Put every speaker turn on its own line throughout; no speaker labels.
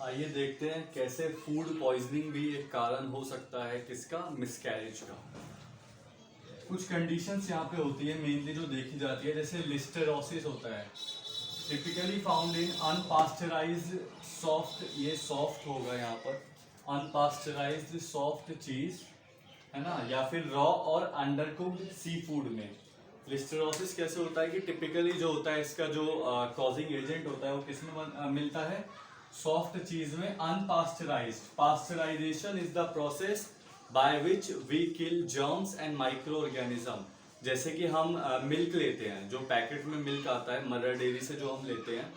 आइए देखते हैं कैसे फूड पॉइजनिंग भी एक कारण हो सकता है किसका, मिसकैरेज का। कुछ कंडीशंस यहाँ पे होती है मेनली जो देखी जाती है, जैसे लिस्टेरोसिस होता है, typically found in unpasteurised soft, ये सॉफ्ट होगा यहाँ पर, अनपास्चराइज्ड सॉफ्ट चीज है ना, या फिर रॉ और अंडरकुक्ड सी फूड में। लिस्टेरोसिस कैसे होता है कि टिपिकली जो होता है इसका जो कॉजिंग एजेंट होता है वो किसमें मिलता है, सॉफ्ट चीज में, unpasteurised. Pasteurisation is the process by which we kill germs and micro organism. जैसे कि हम मिल्क लेते हैं, जो पैकेट में मिल्क आता है मदर डेयरी से जो हम लेते हैं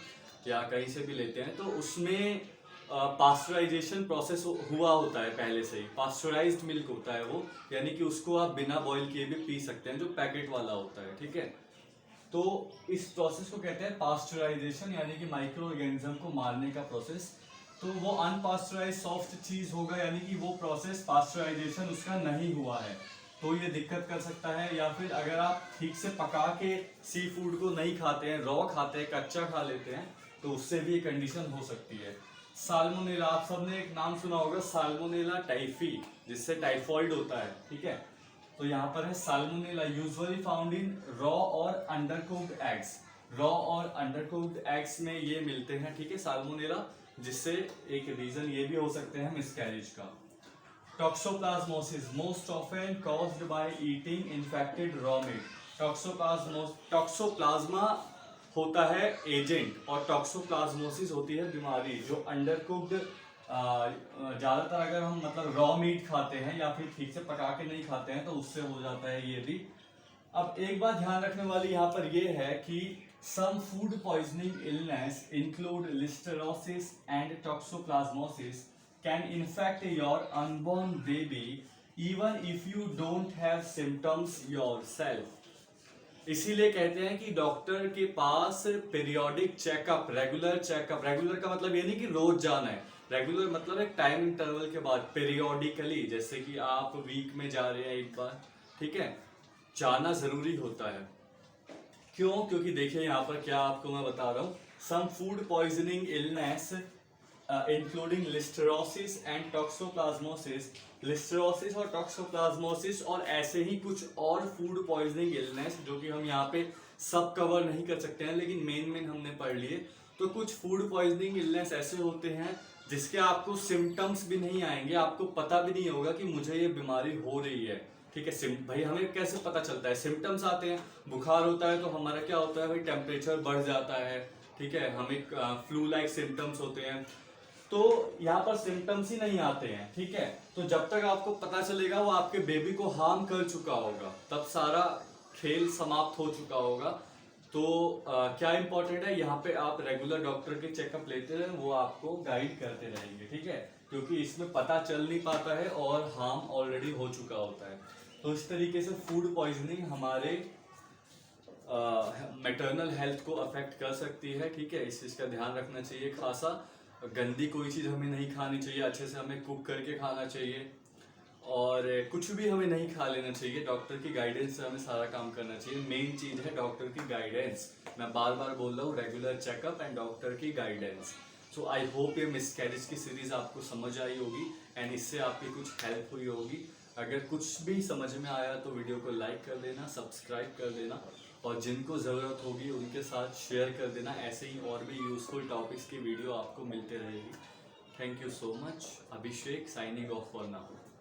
या कहीं से भी लेते हैं, तो उसमें पास्चराइजेशन प्रोसेस हुआ होता है पहले से ही। पास्चराइज्ड मिल्क होता है वो, यानी कि उसको आप बिना बॉईल किए भी पी सकते हैं, जो पैकेट वाला होता है, ठीक है। तो इस प्रोसेस को कहते हैं पास्चराइजेशन, यानी कि माइक्रो ऑर्गेनिज्म को मारने का प्रोसेस। तो वो अनपास्चराइज सॉफ्ट चीज होगा, यानी कि वो प्रोसेस पास्चराइजेशन उसका नहीं हुआ है, तो ये दिक्कत कर सकता है। या फिर अगर आप ठीक से पका के सी फूड को नहीं खाते हैं, रॉ खाते हैं, कच्चा खा लेते हैं, तो उससे भी ये कंडीशन हो सकती है। साल्मोनेला, आप सबने एक नाम सुना होगा साल्मोनेला टाइफी, जिससे टाइफॉइड होता है, ठीक है। तो यहाँ पर है salmonella usually found in raw और अंडरकुक्ड एग्स। रॉ और अंडरकुक्ड एग्स में ये मिलते हैं, ठीक है, साल्मोनेला, जिससे एक रीजन ये भी हो सकते हैं मिसकैरेज का। Toxoplasmosis most often caused by eating infected raw meat. Toxoplasma होता है एजेंट और टॉक्सोप्लाज्मोसिस होती है बीमारी, जो अंडरकुक्ड ज़्यादातर अगर हम मतलब रॉ मीट खाते हैं या फिर ठीक से पका के नहीं खाते हैं तो उससे हो जाता है ये भी। अब एक बात ध्यान रखने वाली यहाँ पर ये है कि some food poisoning illness include listeriosis and toxoplasmosis can infect your unborn baby even if you don't have symptoms yourself. इसीलिए कहते हैं कि डॉक्टर के पास periodic checkup, regular checkup, regular का मतलब ये नहीं कि रोज जाना है, रेगुलर मतलब एक टाइम इंटरवल के बाद, पीरियोडिकली, जैसे कि आप वीक में जा रहे हैं एक बार, ठीक है, जाना जरूरी होता है। क्यों? क्योंकि देखिए यहाँ पर क्या आपको मैं बता रहा हूँ, some food poisoning illness including listeriosis and toxoplasmosis. Listeriosis और टॉक्सोप्लाज्मोसिस और ऐसे ही कुछ और फूड पॉइजनिंग इलनेस, जो कि हम यहाँ पे सब कवर नहीं कर सकते हैं, लेकिन मेन हमने पढ़ लिए। तो कुछ फूड पॉइजनिंग इलनेस ऐसे होते हैं जिसके आपको सिम्टम्स भी नहीं आएंगे, आपको पता भी नहीं होगा कि मुझे ये बीमारी हो रही है, ठीक है। भाई हमें कैसे पता चलता है, सिम्टम्स आते हैं, बुखार होता है तो हमारा क्या होता है भाई, टेम्परेचर बढ़ जाता है, ठीक है, हमें फ्लू लाइक सिम्टम्स होते हैं, तो यहाँ पर सिम्टम्स ही नहीं आते हैं, ठीक है। तो जब तक आपको पता चलेगा वो आपके बेबी को हार्म कर चुका होगा, तब सारा खेल समाप्त हो चुका होगा। तो क्या इंपॉर्टेंट है यहाँ पे, आप रेगुलर डॉक्टर के चेकअप लेते रहें, वो आपको गाइड करते रहेंगे, ठीक है, क्योंकि इसमें पता चल नहीं पाता है और हार्म ऑलरेडी हो चुका होता है। तो इस तरीके से फूड पॉइजनिंग हमारे मैटरनल हेल्थ को अफेक्ट कर सकती है, ठीक है। इस चीज़ का ध्यान रखना चाहिए खासा। गंदी कोई चीज़ हमें नहीं खानी चाहिए, अच्छे से हमें कुक करके खाना चाहिए, और कुछ भी हमें नहीं खा लेना चाहिए, डॉक्टर की गाइडेंस से हमें सारा काम करना चाहिए। मेन चीज़ है डॉक्टर की गाइडेंस, मैं बार बार बोल रहा हूँ, रेगुलर चेकअप एंड डॉक्टर की गाइडेंस। सो आई होप ये मिसकैरेज की सीरीज आपको समझ आई होगी एंड इससे आपकी कुछ हेल्प हुई होगी। अगर कुछ भी समझ में आया तो वीडियो को लाइक कर देना, सब्सक्राइब कर देना, और जिनको ज़रूरत होगी उनके साथ शेयर कर देना। ऐसे ही और भी यूजफुल टॉपिक्स की वीडियो आपको मिलते रहेगी। Thank you so much. Abhishek signing off for now.